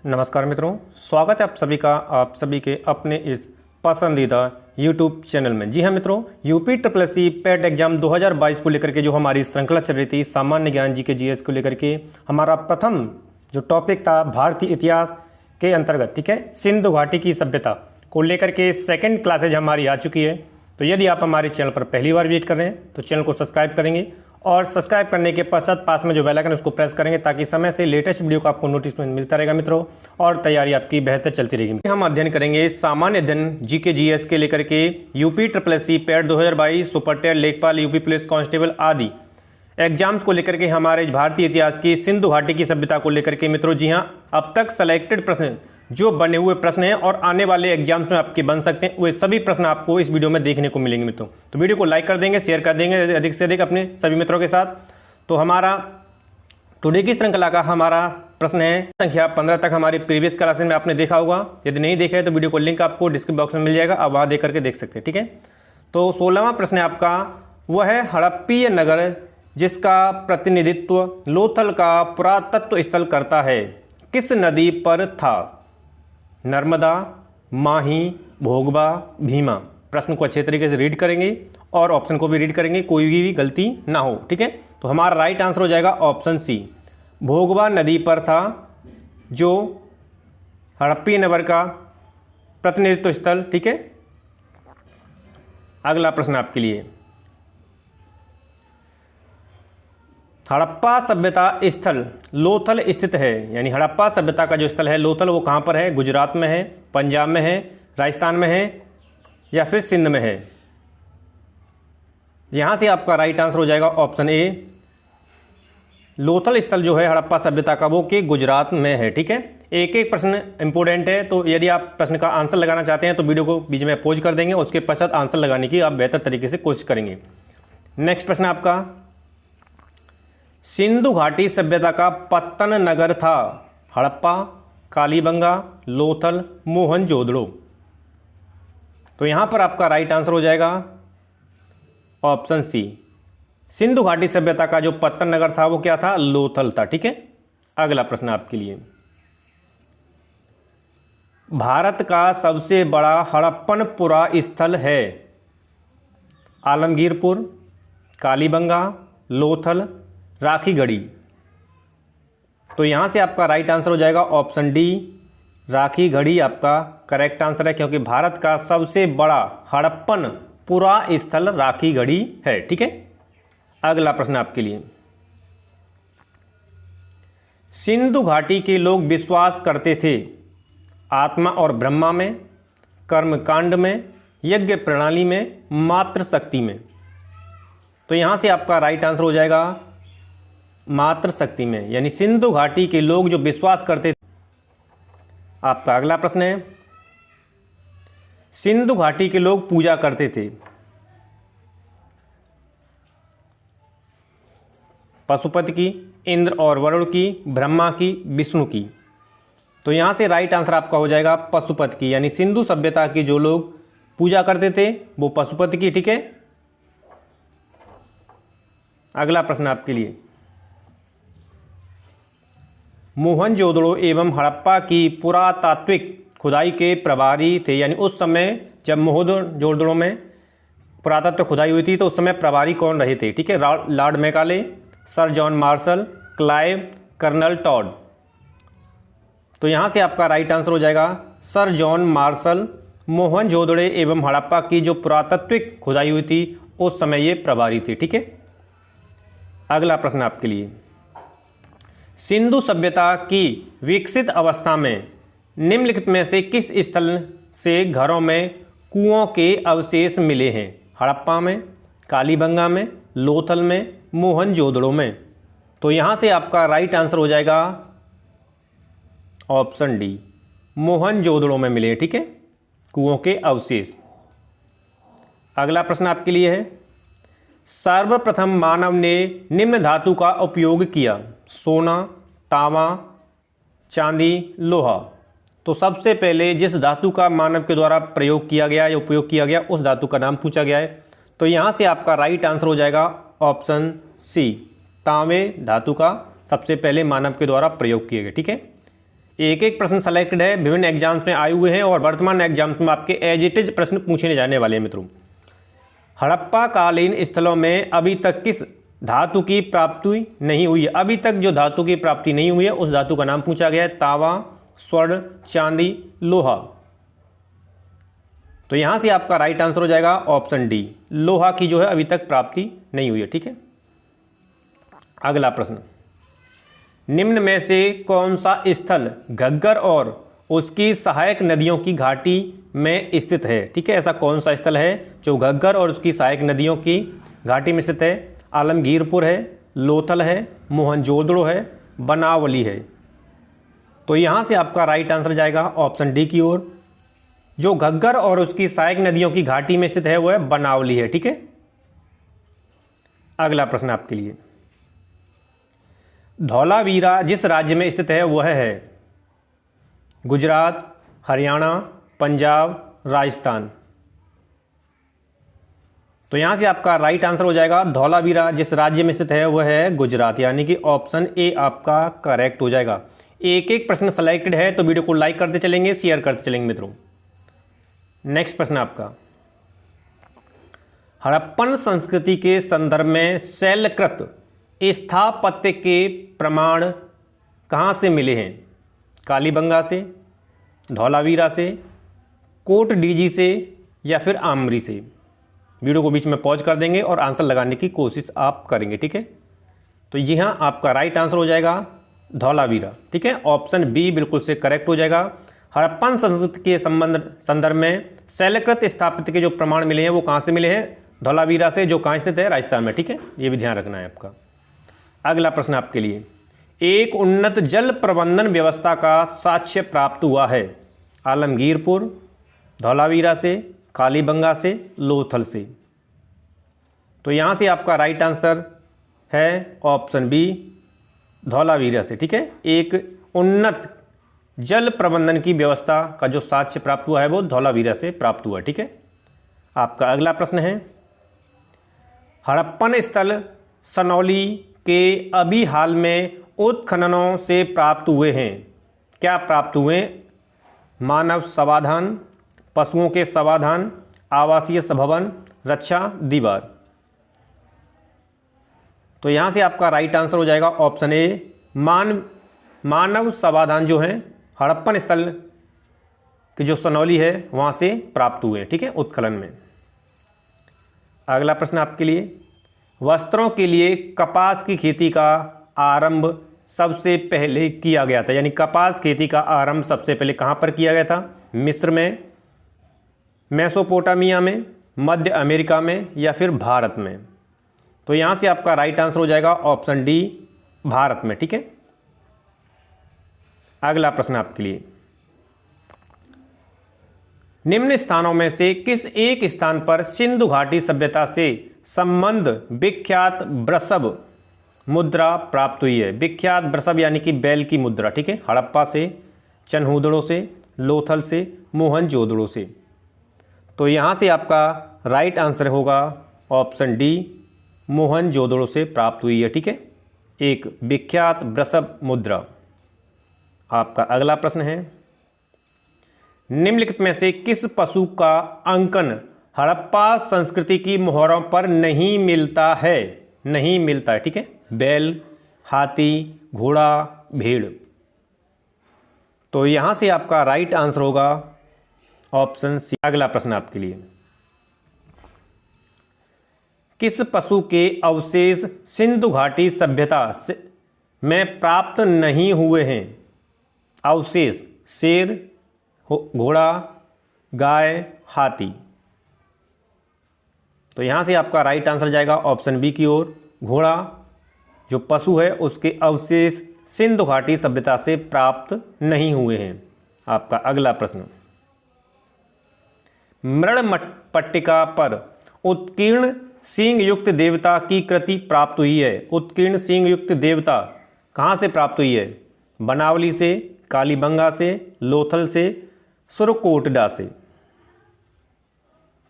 नमस्कार मित्रों, स्वागत है आप सभी के अपने इस पसंदीदा YouTube चैनल में। जी हाँ मित्रों, UP triple S C PET exam 2022 को लेकर के जो हमारी श्रृंखला चल रही थी सामान्य ज्ञान जी के जीएस को लेकर के, हमारा प्रथम जो टॉपिक था भारतीय इतिहास के अंतर्गत, ठीक है, सिंधु घाटी की सभ्यता को लेकर के सेकेंड क्लासेज हमारी आ चुकी है। तो यदि आप हमारे चैनल पर पहली बार विजिट कर रहे हैं तो चैनल को सब्सक्राइब करेंगे और सब्सक्राइब करने के पश्चात पास में जो बेल आइकन है उसको प्रेस करेंगे ताकि समय से लेटेस्ट वीडियो का आपको नोटिफिकेशन मिलता रहेगा मित्रों, और तैयारी आपकी बेहतर चलती रहेगी। हम अध्ययन करेंगे सामान्य अध्ययन जीके जीएस के लेकर के यूपी ट्रिपल एस सी पेट 2022, सुपरटेट, लेखपाल, यूपी पुलिस कांस्टेबल आदि एग्जाम्स को लेकर के हमारे भारतीय इतिहास की सिंधु घाटी की सभ्यता को लेकर के मित्रों। जी हाँ, अब तक सेलेक्टेड प्रश्न जो बने हुए प्रश्न हैं और आने वाले एग्जाम्स में आपके बन सकते हैं, वे सभी प्रश्न आपको इस वीडियो में देखने को मिलेंगे मित्रों। तो वीडियो को लाइक कर देंगे, शेयर कर देंगे अधिक से अधिक अपने सभी मित्रों के साथ। तो हमारा टुडे की श्रृंखला का हमारा प्रश्न है संख्या 15 तक। हमारी प्रीवियस क्लासेस में आपने देखा होगा, यदि नहीं देखा है तो वीडियो को लिंक आपको डिस्क्रिप्शन बॉक्स में मिल जाएगा, आप वहाँ देख करके देख सकते हैं, ठीक है। तो 16वां प्रश्न है आपका, वह है हड़प्पीय नगर जिसका प्रतिनिधित्व लोथल का पुरातत्व स्थल करता है, किस नदी पर था? नर्मदा, माही, भोगवा, भीमा। प्रश्न को अच्छे तरीके से रीड करेंगे और ऑप्शन को भी रीड करेंगे, कोई भी गलती ना हो, ठीक है। तो हमारा राइट आंसर हो जाएगा ऑप्शन सी, भोगवा नदी पर था जो हड़प्पीय नगर का प्रतिनिधित्व स्थल, ठीक है। अगला प्रश्न आपके लिए, हड़प्पा सभ्यता स्थल लोथल स्थित है, यानी हड़प्पा सभ्यता का जो स्थल है लोथल वो कहाँ पर है? गुजरात में है, पंजाब में है, राजस्थान में है या फिर सिंध में है? यहाँ से आपका राइट आंसर हो जाएगा ऑप्शन ए, लोथल स्थल जो है हड़प्पा सभ्यता का वो कि गुजरात में है, ठीक है। एक एक प्रश्न इंपॉर्टेंट है, तो यदि आप प्रश्न का आंसर लगाना चाहते हैं तो वीडियो को बीच में पॉज कर देंगे, उसके पश्चात आंसर लगाने की आप बेहतर तरीके से कोशिश करेंगे। नेक्स्ट प्रश्न आपका, सिंधु घाटी सभ्यता का पत्तन नगर था हड़प्पा, कालीबंगा, लोथल, मोहनजोदड़ो। तो यहां पर आपका राइट आंसर हो जाएगा ऑप्शन सी, सिंधु घाटी सभ्यता का जो पत्तन नगर था वो क्या था? लोथल था, ठीक है। अगला प्रश्न आपके लिए, भारत का सबसे बड़ा हड़प्पन पुरा स्थल है आलमगीरपुर, कालीबंगा, लोथल, राखीगढ़ी। तो यहाँ से आपका राइट आंसर हो जाएगा ऑप्शन डी, राखीगढ़ी आपका करेक्ट आंसर है, क्योंकि भारत का सबसे बड़ा हड़प्पन पुरा स्थल राखीगढ़ी है, ठीक है। अगला प्रश्न आपके लिए, सिंधु घाटी के लोग विश्वास करते थे आत्मा और ब्रह्मा में, कर्मकांड में, यज्ञ प्रणाली में, मातृ शक्ति में। तो यहाँ से आपका राइट आंसर हो जाएगा मातृ शक्ति में, यानी सिंधु घाटी के लोग जो विश्वास करते थे। आपका अगला प्रश्न है, सिंधु घाटी के लोग पूजा करते थे पशुपति की, इंद्र और वरुण की, ब्रह्मा की, विष्णु की। तो यहां से राइट आंसर आपका हो जाएगा पशुपति की, यानी सिंधु सभ्यता की जो लोग पूजा करते थे वो पशुपति की, ठीक है। अगला प्रश्न आपके लिए, मोहनजोदड़ो एवं हड़प्पा की पुरातात्विक खुदाई के प्रभारी थे, यानी उस समय जब मोहनजोदड़ो में पुरातत्व खुदाई हुई थी तो उस समय प्रभारी कौन रहे थे? ठीक है, Lord Macaulay, Sir John Marshall, Clive, Colonel Tod. तो यहाँ से आपका राइट आंसर हो जाएगा सर जॉन मार्शल। मोहनजोदड़ो एवं हड़प्पा की जो पुरातात्विक खुदाई हुई थी उस समय ये प्रभारी थे, ठीक है। अगला प्रश्न आपके लिए, सिंधु सभ्यता की विकसित अवस्था में निम्नलिखित में से किस स्थल से घरों में कुओं के अवशेष मिले हैं? हड़प्पा में, कालीबंगा में, लोथल में, मोहनजोदड़ो में। तो यहाँ से आपका राइट आंसर हो जाएगा ऑप्शन डी, मोहनजोदड़ो में मिले, ठीक है, कुओं के अवशेष। अगला प्रश्न आपके लिए है, सर्वप्रथम मानव ने निम्न धातु का उपयोग किया? सोना, तांबा, चांदी, लोहा। तो सबसे पहले जिस धातु का मानव के द्वारा प्रयोग किया गया या उपयोग किया गया उस धातु का नाम पूछा गया है। तो यहाँ से आपका राइट आंसर हो जाएगा ऑप्शन सी, तांबे धातु का सबसे पहले मानव के द्वारा प्रयोग किए गए, ठीक है। एक एक प्रश्न सेलेक्टेड है, विभिन्न एग्जाम्स में आए हुए हैं और वर्तमान एग्जाम्स में आपके एज इट इज प्रश्न पूछे जाने वाले हैं मित्रों। हड़प्पा कालीन स्थलों में अभी तक किस धातु की प्राप्ति नहीं हुई है? अभी तक जो धातु की प्राप्ति नहीं हुई है उस धातु का नाम पूछा गया है। तांबा, स्वर्ण, चांदी, लोहा। तो यहां से आपका राइट आंसर हो जाएगा ऑप्शन डी, लोहा की जो है अभी तक प्राप्ति नहीं हुई है। ठीक है, अगला प्रश्न, निम्न में से कौन सा स्थल घग्गर और उसकी सहायक नदियों की घाटी में स्थित है? ठीक है, ऐसा कौन सा स्थल है जो घग्गर और उसकी सहायक नदियों की घाटी में स्थित है? आलमगीरपुर है, लोथल है, मोहनजोदड़ो है, बनावली है। तो यहां से आपका राइट आंसर जाएगा ऑप्शन डी की ओर। जो घग्गर और उसकी सहायक नदियों की घाटी में स्थित है वो है बनावली है। ठीक है, अगला प्रश्न आपके लिए, धौलावीरा जिस राज्य में स्थित है वह है गुजरात, हरियाणा, पंजाब, राजस्थान। तो यहां से आपका राइट आंसर हो जाएगा धौलावीरा जिस राज्य में स्थित है वह है गुजरात, यानी कि ऑप्शन ए आपका करेक्ट हो जाएगा। एक एक प्रश्न सेलेक्टेड है तो वीडियो को लाइक करते चलेंगे, शेयर करते चलेंगे मित्रों। नेक्स्ट प्रश्न आपका, हड़प्पन संस्कृति के संदर्भ में शैलकृत स्थापत्य के प्रमाण कहां से मिले हैं? कालीबंगा से, धौलावीरा से, कोट डीजी से या फिर आमरी से? वीडियो को बीच में पॉज कर देंगे और आंसर लगाने की कोशिश आप करेंगे। ठीक है, तो जी हाँ, आपका राइट आंसर हो जाएगा धौलावीरा। ठीक है, ऑप्शन बी बिल्कुल से करेक्ट हो जाएगा। हड़प्पन संस्कृति के संदर्भ में शैलकृत स्थापत्य के जो प्रमाण मिले हैं वो कहाँ से मिले हैं? धौलावीरा से, जो कहाँ स्थित है? राजस्थान में। ठीक है, ये भी ध्यान रखना है आपका। अगला प्रश्न आपके लिए, एक उन्नत जल प्रबंधन व्यवस्था का साक्ष्य प्राप्त हुआ है आलमगीरपुर, धौलावीरा से, कालीबंगा से, लोथल से? तो यहां से आपका राइट आंसर है ऑप्शन बी, धौलावीरा से। ठीक है, एक उन्नत जल प्रबंधन की व्यवस्था का जो साक्ष्य प्राप्त हुआ है वो धौलावीरा से प्राप्त हुआ है। ठीक है, आपका अगला प्रश्न है, हड़प्पन स्थल सनौली के अभी हाल में उत्खननों से प्राप्त हुए हैं। क्या प्राप्त हुए? मानव समाधान, पशुओं के समाधान, आवासीय भवन, रक्षा दीवार। तो यहां से आपका राइट आंसर हो जाएगा ऑप्शन ए, मानव समाधान जो है हड़प्पन स्थल की जो सनौली है वहां से प्राप्त हुए हैं। ठीक है, उत्खनन में। अगला प्रश्न आपके लिए, वस्त्रों के लिए कपास की खेती का आरंभ सबसे पहले किया गया था, यानी कपास खेती का आरंभ सबसे पहले कहां पर किया गया था? मिस्र में, मेसोपोटामिया में, मध्य अमेरिका में या फिर भारत में? तो यहां से आपका राइट आंसर हो जाएगा ऑप्शन डी, भारत में। ठीक है, अगला प्रश्न आपके लिए, निम्न स्थानों में से किस एक स्थान पर सिंधु घाटी सभ्यता से संबंध विख्यात वृषभ मुद्रा प्राप्त हुई है? विख्यात वृषभ यानी कि बैल की मुद्रा। ठीक है, हड़प्पा से, चन्हूदड़ो से, लोथल से, मोहनजोदड़ो से? तो यहां से आपका राइट आंसर होगा ऑप्शन डी, मोहनजोदड़ो से प्राप्त हुई है। ठीक है, एक विख्यात वृषभ मुद्रा। आपका अगला प्रश्न है, निम्नलिखित में से किस पशु का अंकन हड़प्पा संस्कृति की मोहरों पर नहीं मिलता है? नहीं मिलता है। ठीक है, बैल, हाथी, घोड़ा, भेड़? तो यहां से आपका राइट आंसर होगा ऑप्शन सी। अगला प्रश्न आपके लिए, किस पशु के अवशेष सिंधु घाटी सभ्यता में प्राप्त नहीं हुए हैं? अवशेष, शेर, घोड़ा, गाय, हाथी? तो यहां से आपका राइट आंसर जाएगा ऑप्शन बी की ओर, घोड़ा जो पशु है उसके अवशेष सिंधु घाटी सभ्यता से प्राप्त नहीं हुए हैं। आपका अगला प्रश्न, मृण पट्टिका पर उत्कीर्ण सींग युक्त देवता की कृति प्राप्त हुई है। उत्कीर्ण सींग युक्त देवता कहां से प्राप्त हुई है? बनावली से, कालीबंगा से, लोथल से, सुरकोटडा से?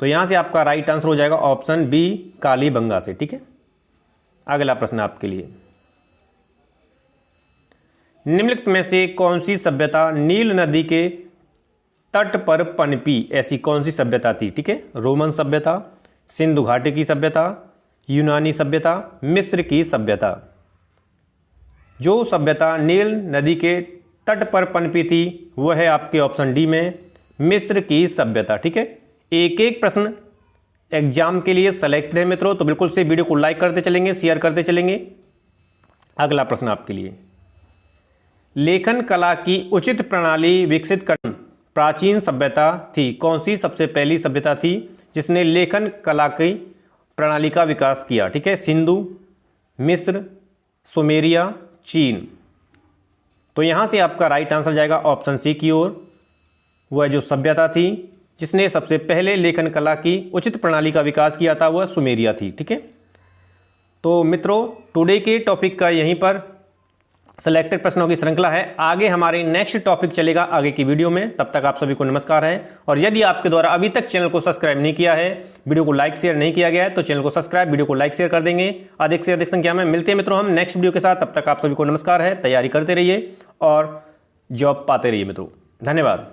तो यहां से आपका राइट आंसर हो जाएगा ऑप्शन बी, कालीबंगा से। ठीक है, अगला प्रश्न आपके लिए, निम्नलिखित में से कौन सी सभ्यता नील नदी के तट पर पनपी? ऐसी कौन सी सभ्यता थी? ठीक है, रोमन सभ्यता, सिंधु घाटी की सभ्यता, यूनानी सभ्यता, मिस्र की सभ्यता। जो सभ्यता नील नदी के तट पर पनपी थी वह है आपके ऑप्शन डी में मिस्र की सभ्यता। ठीक है, एक एक प्रश्न एग्जाम के लिए सेलेक्टेड है मित्रों, तो बिल्कुल से वीडियो को लाइक करते चलेंगे, शेयर करते चलेंगे। अगला प्रश्न आपके लिए, लेखन कला की उचित प्रणाली विकसित कर प्राचीन सभ्यता थी? कौन सी सबसे पहली सभ्यता थी जिसने लेखन कला की प्रणाली का विकास किया? ठीक है, सिंधु, मिस्र, सुमेरिया, चीन। तो यहां से आपका राइट आंसर जाएगा ऑप्शन सी की ओर। वह जो सभ्यता थी जिसने सबसे पहले लेखन कला की उचित प्रणाली का विकास किया था वह सुमेरिया थी। ठीक है, तो मित्रों टुडे के टॉपिक का यहीं पर सिलेक्टेड प्रश्नों की श्रृंखला है। आगे हमारे नेक्स्ट टॉपिक चलेगा आगे की वीडियो में। तब तक आप सभी को नमस्कार है। और यदि आपके द्वारा अभी तक चैनल को सब्सक्राइब नहीं किया है, वीडियो को लाइक शेयर नहीं किया गया है, तो चैनल को सब्सक्राइब, वीडियो को लाइक शेयर कर देंगे। अधिक से अधिक संख्या में मिलते हैं मित्रों हम नेक्स्ट वीडियो के साथ। तब तक आप सभी को नमस्कार है। तैयारी करते रहिए और जॉब पाते रहिए मित्रों। धन्यवाद।